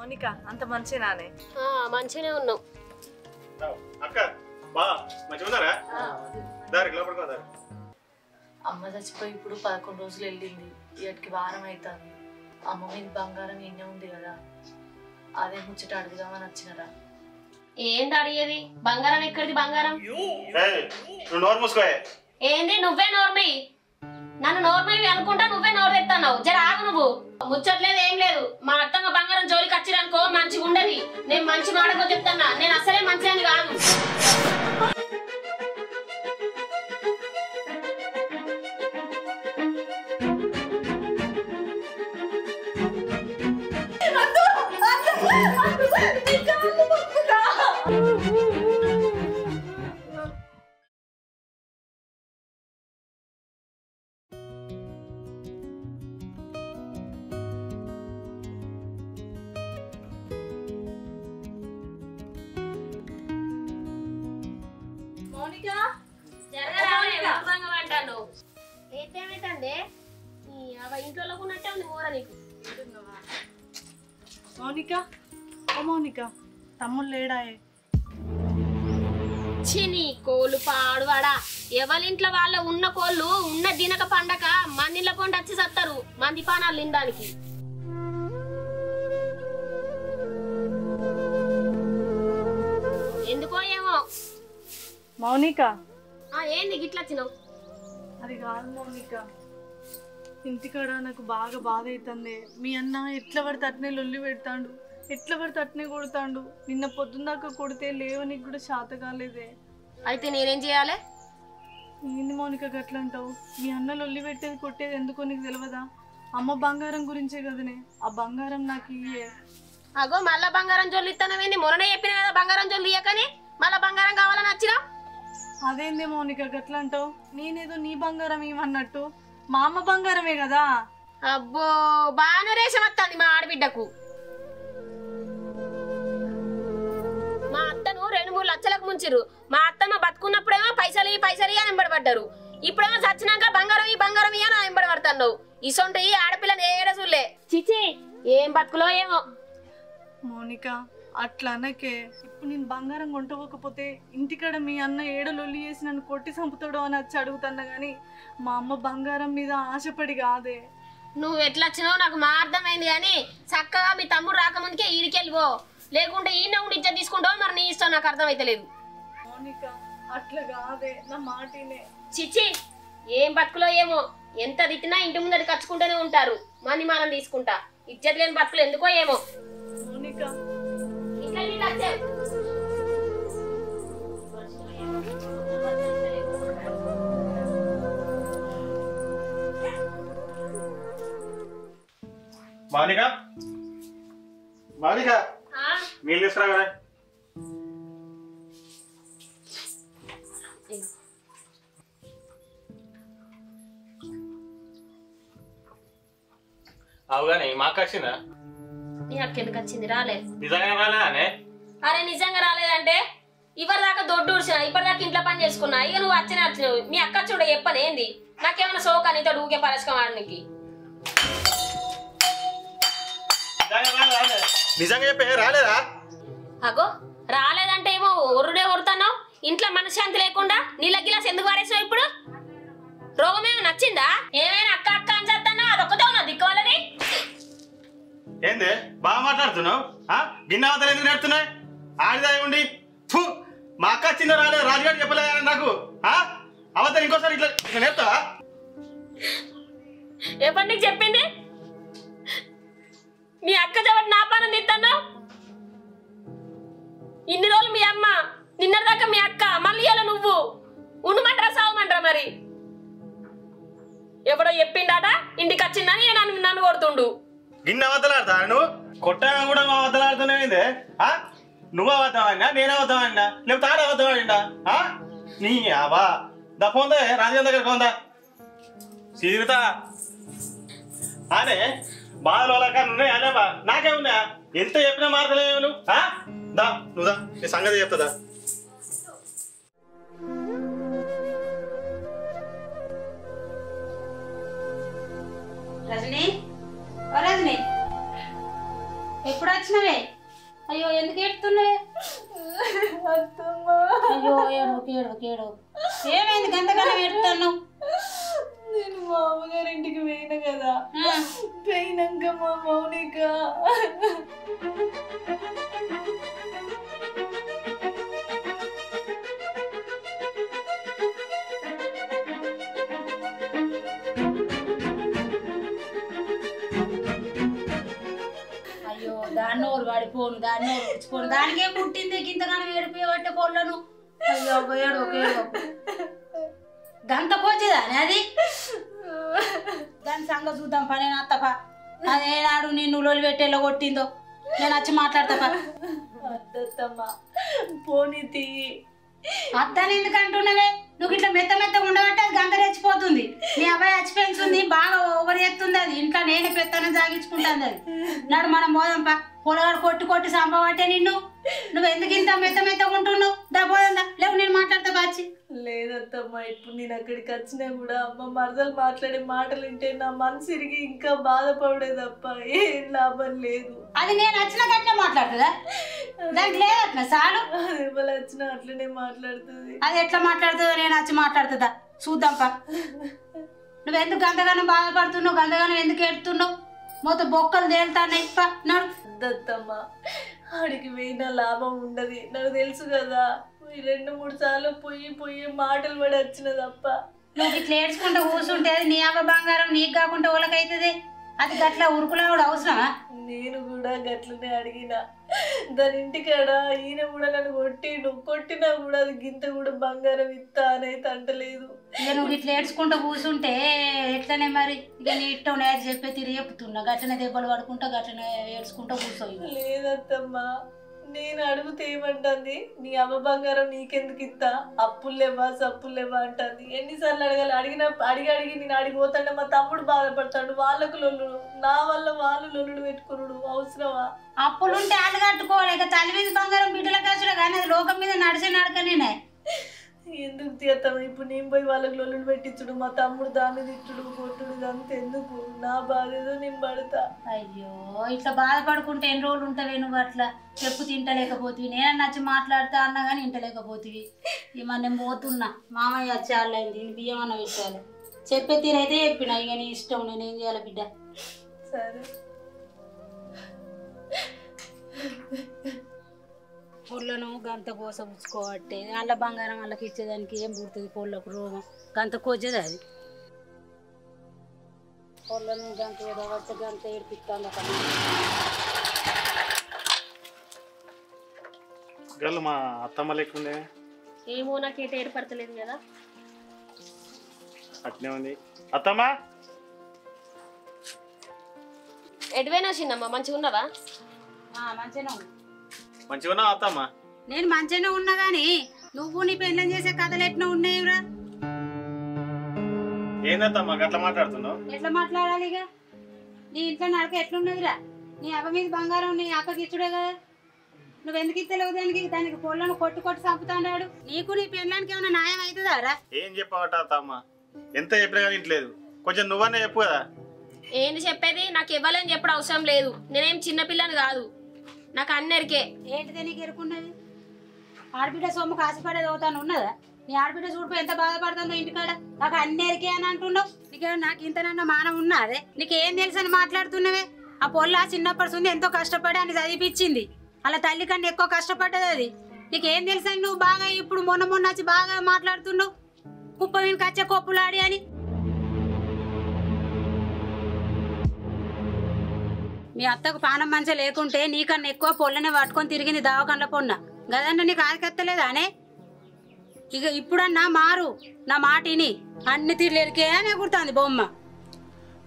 మౌనిక అంత మంచినానే? మంచిగానే ఉన్నాం. అక్క బా మంచిగా ఉన్నారా? దారికి లోపలికి దారి. అమ్మ చచ్చిపోయి ఇప్పుడు 11 రోజులు వెళ్ళింది. ఇక్కడికి వారం అవుతుంది. అమ్మ మీద బంగారం ఎన్నే ఉంది కదా, అదే ముచ్చట అడుగుదామని వచ్చినరా. ఏంది అడిగేది? బంగారం ఎక్కడిది? బంగారం నువ్వు నోరు మూసుకోయే. ఏంది? నువ్వే నోర్మి. నన్ను నోర్మి అనుకుంటా నువ్వే నోరు తెస్తున్నావు. జర ఆగు. నువ్వు ముచ్చట్లేదు ఏం లేదు. మా అత్తమ్మ బంగారం జోలికి వచ్చిరనుకో మంచిగా ఉండదు. నేను మంచి మాటకో చెప్తానా, నేను అసలే మంచిదని కాదు. మౌనిక, ఓ మౌనిక, తమ్ముడు లేడాయే? చిని కోళ్ళు పాడువాడా. ఎవరింట్లో వాళ్ళ ఉన్న కోళ్ళు ఉన్న దినక పండక మందిల పొండి వచ్చి సత్తారు మంది పానాలు తినడానికి. ఎందుకో ఏమో. మౌనిక, ఏంది గిట్లా వచ్చినావు? అది కాదు మౌనిక, ఇంటికాడ నాకు బాగా బాధ అవుతుంది. మీ అన్న ఎట్లా పడితే అట్నే లొల్లి పెడతాడు, ఎట్లా పడితే అట్నే కొడతాడు. నిన్న పొద్దున్న దాకా కొడితే లేవనికి కూడా శాత కాలేదే. అయితే నేనేం చేయాలి? ఏంది మౌనిక గట్లా అంటావు? మీ అన్న లొల్లి పెట్టేది కొట్టేది ఎందుకో నీకు తెలియదా? అమ్మ బంగారం గురించే కదనే. ఆ బంగారం నాకు ఇయ్యే. అగో మళ్ళా బంగారం జోళ్ళు ఇస్తానవేంది? మొన్ననే చెప్పిన కదా బంగారం జోళ్ళు ఇయ్యకని. మళ్ళా బంగారం కావాలని వచ్చినా? అదేంది మౌనిక గట్లా అంటావు? నేనేదో నీ బంగారం ఇవ్వన్నట్టు. మా అమ్మ బంగారమే కదా. అబ్బో బాగానే రేషం వస్తుంది మా ఆడబిడ్డకు. మా అత్తను 2-3 లక్షలకు ముంచిరు. మా అత్తమ్మ బతుకున్నప్పుడేమో పైసలు అని వెంబడబడ్డారు. ఇప్పుడేమో చచ్చినాక బంగారం అని వెంబడబడుతున్నావు. ఇసొంటి ఆడపిల్లని ఏడ చూడలే. చిచి ఏం బతుకులో ఏమో. మౌనిక అట్లా అనకే. ఇప్పుడు నేను బంగారం కొంటపోకపోతే ఇంటికాడ మీ అన్న ఏడలొల్లి చేసి నన్ను కొట్టి చంపుతాడో అని వచ్చి అడుగుతున్నా గానీ మా అమ్మ బంగారం మీద ఆశపడి కాదే. నువ్వు ఎట్లా వచ్చినావు నాకు మా అర్థమైంది. కానీ చక్కగా మీ తమ్ముడు రాకముందుకే ఈడికెళ్ళిపో, లేకుంటే ఈయన ఉండి ఇచ్చా తీసుకుంటావు. మరి నీ ఇష్టం నాకు అర్థమైతలేదు. మౌనిక అట్లా కాదే, నా మాటినే. చిచ్చి ఏం బతుకులో ఏమో. ఎంత తిట్టినా ఇంటి ముందటి కచ్చుకుంటూనే ఉంటారు. మని మానం తీసుకుంటా. ఇజ్జత్ లేని బతుకులు ఎందుకో ఏమో. మౌనిక మాలిక మాలిక నీళ్ళు తీసుకురా కదా. అవుగానే మా అక్క వచ్చిందా? మీ అక్క ఎందుకు వచ్చింది? రాలేదు. నిజంగా రాలేదానే? అరే నిజంగా రాలేదంటే ఇప్పటిదాకా దొడ్డు ఊడ్చిన, ఇప్పటిదాకా ఇంట్లో పని చేసుకున్నా. ఇక నువ్వు వచ్చినావు. మీ అక్క చూడ చెప్పనేంది? నాకేమైనా సోకా నీతో ఊకే పరస్కం ఆడనికి? నిజంగా చెప్పే రాలేదా? అగో రాలేదంటే ఏమో ఒరుడే ఒరుతున్నావు. ఇంట్లో మనశ్శాంతి లేకుండా నీళ్ళ గిలాస్ ఎందుకు వారేసావు? ఇప్పుడు రోగమేమో నచ్చిందా? ఏమైనా అక్క అక్క అని చేస్తానా? అదొక్కటే ఉన్నా దిక్కు వాళ్ళని. ఏంది బాగా మాట్లాడుతున్నావు? గిన్నె అవతలు ఎందుకు నేర్తున్నాయి? ఆడిదా ఉండి మా అక్క వచ్చిందో రాలేదు రాజుగారు చెప్పలేదు నాకు. అవతలు ఇంకోసారి ఇట్లా నేర్తావా? ఎప్పటి నీకు చెప్పింది? మీ అక్క చెబట్టి నా పానం తిన్నావు. ఇన్ని రోజులు మీ అమ్మ, నిన్నటిదాకా మీ అక్క, మళ్ళీ ఇలా నువ్వు ఉండమంటారా సావమంటారా? మరి ఎవడో చెప్పిండాట ఇంటికి వచ్చిందని నన్ను కొడుతుండు. గిన్నె అవతలాడతా నువ్వు? కొట్టాగా కూడా మా అవతలాడుతున్నాయిందే. నువ్వు అవద్దామన్నా, నేను అవద్దామన్నా, లేకపోతే ఆడ అవద్దామన్నా? నీ అవా దా పోందా రాజకీయ దగ్గర పోందా సీరుతా అనే బాధలు ఉన్నాయి. అనేబా నాకే ఉన్నా ఎంత చెప్పినా మారతలేవు నువ్వు. దా నువ్వు దా నీ సంగతి చెప్తుందా? రజనీ, ఓ రజనీ, ఎప్పుడు వచ్చినవే? అయ్యో ఎందుకు ఏడుతున్నావే? అయ్యో ఏడవకు. ఏమైంది గంతగానే ఏడుతున్నావు? నేను మా అమ్మగారింటికి పోయినా కదా, పోయినాక మా మౌనిక అయ్యో దాన్ని ఓరు వాడిపోను, దాన్ని ఓరు ఉడిచిపోను, దానికే పుట్టింది గింతగానే ఏడిపోయబట్టే పొలను. అయ్యో ఏడవకు. గంత పోచేదాని అది? దాని సంగ చూద్దాం పని అత్తపా. అదేనాడు నిన్ను లొలి పెట్టేలా కొట్టిందో నేను వచ్చి మాట్లాడతాపా. అత్తమ్మా పోనీ తీ. అత్తని ఎందుకు అంటున్నావే? నువ్వు ఇట్లా మెత్త ఉండబట్టే అది గంత రెచ్చిపోతుంది. నీ అబ్బాయి చచ్చిపోయింది, బాగా ఓవర్ చేస్తుంది అది. ఇంట్లో నేనే పెత్తనం సాగించుకుంటాను అది. నాడు మనం పోదాంపా. పొలగాడు కొట్టి సంపబట్టే నువ్వు ఎందుకు ఇంత మెత్త ఉంటున్నావు? పోదా లేవు నేను మాట్లాడతా బాచి. లేదత్తమ్మా, ఇప్పుడు నేను అక్కడికి వచ్చినా కూడా అమ్మ మరదలు మాట్లాడే మాటలు వింటే నా మనసు ఇరిగి ఇంకా బాధపడే తప్ప ఏం లాభం లేదు. అది నేను వచ్చిన గట్లే మాట్లాడుతుందా? దానికి లేదట్లా చాలు. అది ఎవరు వచ్చినా అట్లనే మాట్లాడుతుంది. అది ఎట్లా మాట్లాడుతుందో నేను వచ్చి మాట్లాడుతుందా చూద్దాంపా. నువ్వెందుకు గంతగానో బాధపడుతున్నావు? గంతగానో ఎందుకు ఏడుతున్నావు? మొత్తం బొక్కలు తేలుతాయి. నడు దత్తమ్మ, ఆడికి పోయినా లాభం ఉండదు, నాకు తెలుసు కదా. 2-3 సార్లు పొయ్యి మాటలు పడి వచ్చిన తప్ప. నువ్వు ఇట్లా ఏడ్చుకుంటూ కూర్చుంటే అది నీ అవ్వ బంగారం నీకు కాకుండా వాళ్ళకైతుంది. అది గట్లా ఉరుకులా కూడా అవసరమా? నేను కూడా గట్లనే అడిగిన. దాని ఇంటికాడ ఈయన కూడా నన్ను కొట్టినా కూడా అది గింత కూడా బంగారం ఇస్తా అనేది అంటలేదు. ఇక నువ్వు ఇట్లా ఏడ్చుకుంటూ కూర్చుంటే ఎట్లనే మరి? ఇక నీ ఇష్టం నేను చెప్పే తిరిగి చెప్తున్నా. గట్లనే దెబ్బలు పడుకుంటా గట్లనే ఏడ్చుకుంటూ కూర్చోయి. లేదత్తమ్మా, నేను అడుగుతే ఏమంటుంది, నీ అమ్మ బంగారం నీకెందుకు ఇస్తా, అప్పులు లేవా సప్పులు లేవా అంటుంది. ఎన్నిసార్లు అడగాలి? అడిగి నేను అడిగిపోతాంటే మా తమ్ముడు బాధపడతాడు. వాళ్ళకు లొల్లుడు, నా వల్ల వాళ్ళు లొల్లుడు పెట్టుకున్నాడు. అవసరమా? అప్పులుంటే వాళ్ళు కట్టుకోలేక తల్లి మీద బంగారం బిడ్డల ఖర్చుడు కానీ అది లోకం మీద నడిచే నడకనే. ఎందుకు తీస్తాం? ఇప్పుడు నేను పోయి వాళ్ళకి లొల్లుడు పెట్టించుడు, మా తమ్ముడు దాన్ని తిట్టుడు కొట్టుడు, ఇదంతా ఎందుకు? నా బాధ ఏదో నేను పడతా. అయ్యో ఇట్లా బాధపడుకుంటే ఎన్ని రోజులు ఉంటావే నువ్వు? అట్లా చెప్పు తింటలేకపోతివి. నేను నచ్చి మాట్లాడుతా అన్నా కానీ ఇంటలేకపోతివి. ఇక నేను పోతున్నా, మామయ్య వచ్చి వాళ్ళైంది దీని బియ్యం అన్న పెట్టాలి. చెప్పే తీరైతే చెప్పిన. ఇక నీ ఇష్టం, నేనేం చేయాలి బిడ్డ? సరే. పొల్లను గంత కోస ఉంచుకోబట్టే వాళ్ళ బంగారం వాళ్ళకి ఇచ్చేదానికి ఏం పుడుతుంది? పొల్లకు రోగం గంత కోచేది అది. పొల్లను గంత ఏదవచ్చ గంత ఏడిపిస్తాను. గల్లు మా అత్తమ్మ లేకుండే ఏమో నాకైతే ఏర్పడతలేదు కదా. అట్నే ఉంది. అత్తమ్మా ఎటువైనా చిన్నమ్మ మంచిగా ఉన్నావా? మంచిగా ఉన్నావు అత్తమ్మ? నేను మంచిగానే ఉన్నా గాని నువ్వు నీ పెళ్ళం చేసే కథలు ఎట్లా ఉన్నాయిరా? ఏందత్తమ్మా గట్లా మాట్లాడుతున్నావు? ఎట్లా మాట్లాడాలి? ఇక నీ ఇంట్లో నడక ఎట్లున్నదిరా? నీ అవ్వ మీద బంగారం నీ అక్కకి ఇచ్చుడే కదా. నువ్వెందుకు ఇస్తలేవు దానికి పొలను కొట్టి చంపుతాడు. నీకు నీ పెళ్ళానికి ఏమైనా న్యాయం అవుతుందా రా? ఏం చెప్పవట అత్తమ్మ? ఎంత చెప్పినా కానీ ఇంట్లేదు. కొంచెం నువ్వనే చెప్పు కదా. ఏంది చెప్పేది? నాకు ఇవ్వాలని చెప్పడం అవసరం లేదు. నేనేం చిన్నపిల్లని కాదు, నాకు అన్నరికే. ఏంటిదే నీకు ఎరుకున్నది? ఆడబిడ్డ సొమ్ముకు ఆశపడేది అవుతాను ఉన్నదా? నీ ఆడబిడ్డ చూడిపోయి ఎంత బాధపడుతుందో ఇంటికాడ. నాకు అన్నరికే అని అంటున్నావు. నీకు నాకు ఇంతనన్నా మానం ఉన్నదే? నీకేం తెలుసు అని మాట్లాడుతున్నావే? ఆ పొల్ల చిన్నప్పటి నుండి ఎంతో కష్టపడి అని చదివిపించింది. అలా తల్లి కన్నా ఎక్కువ కష్టపడ్డది అది. నీకేం తెలుసు అని నువ్వు బాగా ఇప్పుడు మొన్న వచ్చి బాగా మాట్లాడుతున్నావు. కుప్ప వీనికి వచ్చే కొప్పులాడి అని. మీ అత్తకు పానం మంచిగా లేకుంటే నీకన్నా ఎక్కువ పొల్లనే పట్టుకొని తిరిగింది దావకండ్ల పొన్న. గదన్న నీకు ఆదికత్తలేదా అనే? ఇక ఇప్పుడన్నా మారు, నా మాటిని. అన్ని తీర్లేరికే అని ఎగురుతుంది బొమ్మ.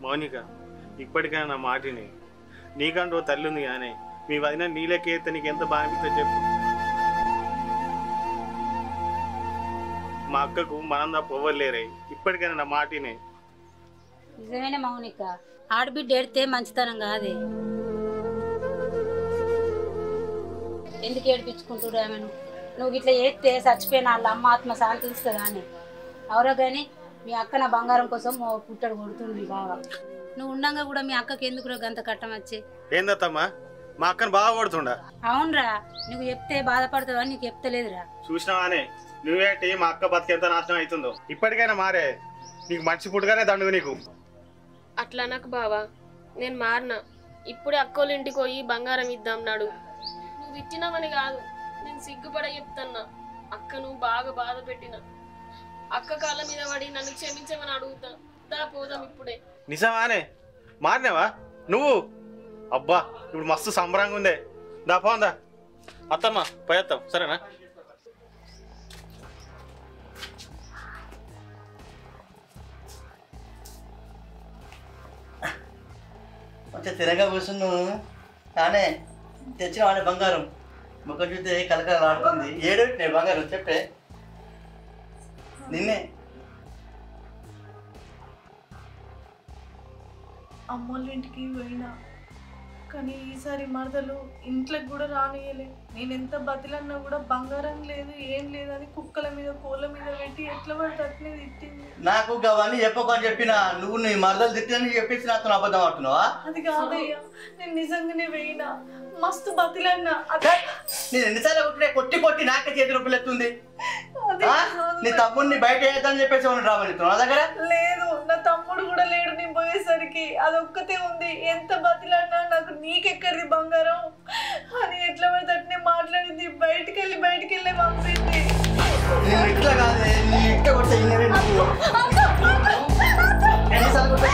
మౌనిక, ఇప్పటికైనా నా మాటిని. నీకంటూ తల్లి ఉంది కానీ మీ వదిన నీళ్ళకేస్తే నీకు ఎంత బాగా అనిపిస్తుంది చెప్పు. మా అక్కకు మనం తప్ప పోవలేరే. ఇప్పటికైనా నా మాటినే. నిజమేనే మౌనిక, ఆడబిడ్డ ఏడితే మంచితనం కాదే. ఎందుకు ఏడిపించుకుంటుడు ఆమెను? నువ్వు ఇట్లా ఏడితే చచ్చిపోయిన వాళ్ళ అమ్మ ఆత్మ శాంతిస్తుంది అని ఎవరో కానీ మీ అక్క నా బంగారం కోసం పుట్టడు కొడుతుంది బాగా. నువ్వు ఉండగా కూడా మీ అక్కకి ఎందుకు గంత కట్టం వచ్చే? ఏందత్తమ్మా మా అక్కను బాగా కొడుతుండ. అవునరా, నువ్వు చెప్తే బాధపడతావా, నీకు చెప్తలేదురా. చూసినావానే నువ్వేంటి మా అక్క బతికెంత నాశనం అవుతుందో. ఇప్పటికైనా మారే, నీకు మంచి పుట్టుగానే దండుగు నీకు. అట్లా నాకు బావా, నేను మారినా. ఇప్పుడే అక్కోళ్ళ ఇంటికి పోయి బంగారం ఇద్దాం నాడు. నువ్వు ఇచ్చినావని కాదు, నేను సిగ్గుపడ చెప్తున్నా. అక్క నువ్వు బాగా బాధ పెట్టిన. అక్క కాళ్ళ మీద పడి నన్ను క్షమించమని అడుగుతా. దా పోదాం ఇప్పుడే. నిజమానే మారినావా నువ్వు? అబ్బా ఇప్పుడు మస్తు సంబరంగా ఉందే. దా పోందా అత్తమ్మ పోయేస్తాం సరేనా? కొంచెం తిరగా కూర్చున్నావు కానీ తెచ్చిన వాడే బంగారం ముఖం చూస్తే కలకల ఆడుతుంది. ఏడు బంగారం చెప్పే నిన్నే. అమ్మోళ్ళ ఇంటికి పోయినా కానీ ఈసారి మరదలు ఇంట్లోకి కూడా రానియలే. నేను ఎంత బతిలన్నా కూడా బంగారం లేదు ఏం లేదని కుక్కల మీద కోళ్ళ మీద పెట్టి ఎట్లా పడితే అట్లే తిట్టింది. నాకు అవన్నీ చెప్పకని చెప్పిన నువ్వు నీ మరదలు తిట్టినని చెప్పేసి నాతో అబద్ధం ఆడుతున్నావా? అది కాదయ్యా, నేను నిజంగానే పోయినా మస్తు బతిలన్నా. నేను ఎన్నిసార్లు కొట్టినా కొట్టి కొట్టి నాకే చేతి రూపాయలు ఎత్తుంది. నీ తమ్ముడిని బయట వేద్దామని చెప్పేసి రాబోతున్నావు నా దగ్గర. లేదు, నా తమ్ముడు కూడా లేడు. నేను పోయేసరికి అదొక్కతే ఉంది. ఎంత బతిలన్నా నాకు నీకెక్కడిది బంగారం అని ఎట్లా పడితే అట్నే మాట్లాడింది. బయటికి వెళ్ళి పంపింది. నేను ఇట్లా కాదే, నీ ఇట్లా కొట్టే ఎన్నిసార్లు కొట్టా?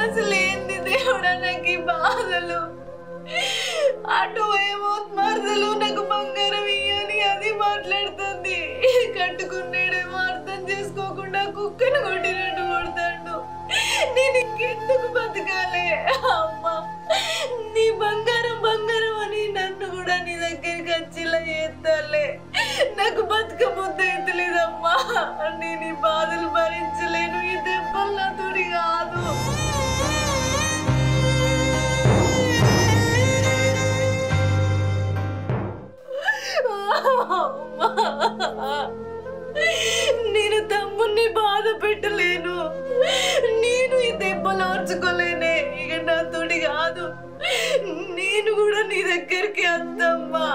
అసలేంది దేవుడా నాకు ఈ బాధలు. అటు ఏమో మరదలు నాకు బంగారం ఇయ్యని అది మాట్లాడుతుంది. కట్టుకున్నాడేమో అర్థం చేసుకోకుండా కుక్కను కొట్టినట్టు కొడతాడు. నేను ఇంకెందుకు బతకాలే? అమ్మా, నీ బంగారం బంగారం అని నన్ను కూడా నీ దగ్గరికి వచ్చేలా చేస్తాలే. నాకు బతుక ముద్ద ఎత్తలేదమ్మా. నేను ఈ బాధలు భరించలేను. ఈ దెబ్బలు నా తోడి కాదు. నేను తమ్ముణ్ణి బాధ పెట్టలేను. నేను ఈ దెబ్బలు ఓర్చుకోలేనే. ఇక నా తోడి కాదు. నేను కూడా నీ దగ్గరికి వద్దమ్మా.